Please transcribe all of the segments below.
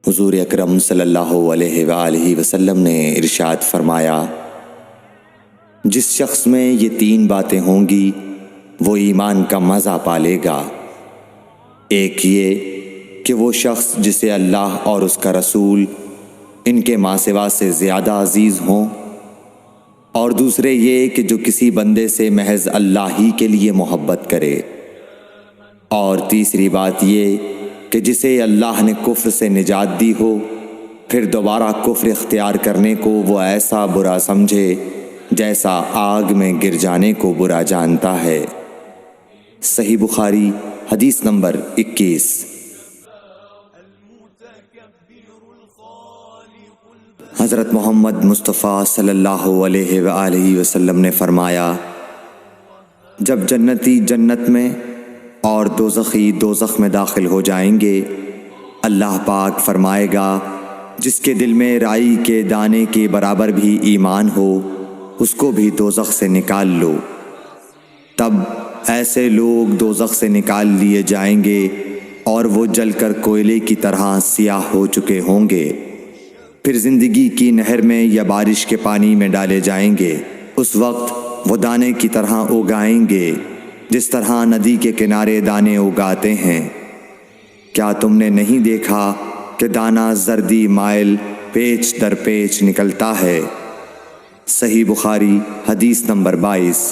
حضور اکرم صلی اللہ علیہ وآلہ وسلم نے ارشاد فرمایا، جس شخص میں یہ 3 باتیں ہوں گی وہ ایمان کا مزہ پالے گا۔ ایک یہ کہ وہ شخص جسے اللہ اور اس کا رسول ان کے ماں سوا سے زیادہ عزیز ہوں، اور دوسرے یہ کہ جو کسی بندے سے محض اللہ ہی کے لیے محبت کرے، اور تیسری بات یہ کہ جسے اللہ نے کفر سے نجات دی ہو، پھر دوبارہ کفر اختیار کرنے کو وہ ایسا برا سمجھے جیسا آگ میں گر جانے کو برا جانتا ہے۔ صحیح بخاری حدیث نمبر 21۔ حضرت محمد مصطفیٰ صلی اللہ علیہ وآلہ وسلم نے فرمایا، جب جنتی جنت میں اور دوزخی دوزخ میں داخل ہو جائیں گے، اللہ پاک فرمائے گا، جس کے دل میں رائی کے دانے کے برابر بھی ایمان ہو اس کو بھی دوزخ سے نکال لو۔ تب ایسے لوگ دوزخ سے نکال لیے جائیں گے اور وہ جل کر کوئلے کی طرح سیاہ ہو چکے ہوں گے، پھر زندگی کی نہر میں یا بارش کے پانی میں ڈالے جائیں گے۔ اس وقت وہ دانے کی طرح اگائیں گے جس طرح ندی کے کنارے دانے اگاتے ہیں۔ کیا تم نے نہیں دیکھا کہ دانہ زردی مائل پیچ در پیچ نکلتا ہے؟ صحیح بخاری حدیث نمبر 22۔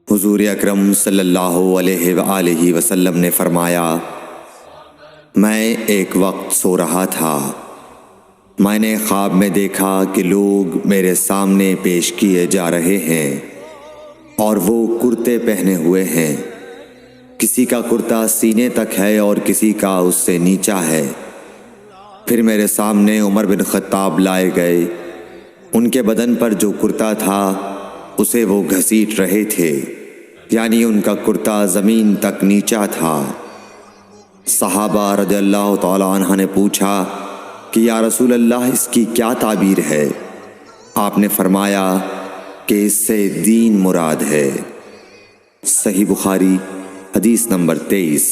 حضور اکرم صلی اللہ علیہ وآلہ وسلم نے فرمایا، میں ایک وقت سو رہا تھا، میں نے خواب میں دیکھا کہ لوگ میرے سامنے پیش کیے جا رہے ہیں اور وہ کرتے پہنے ہوئے ہیں، کسی کا کرتا سینے تک ہے اور کسی کا اس سے نیچا ہے۔ پھر میرے سامنے عمر بن خطاب لائے گئے، ان کے بدن پر جو کرتا تھا اسے وہ گھسیٹ رہے تھے، یعنی ان کا کرتا زمین تک نیچا تھا۔ صحابہ رضی اللہ تعالی عنہ نے پوچھا کہ یا رسول اللہ اس کی کیا تعبیر ہے؟ آپ نے فرمایا کہ اس سے دین مراد ہے۔ صحیح بخاری حدیث نمبر 23۔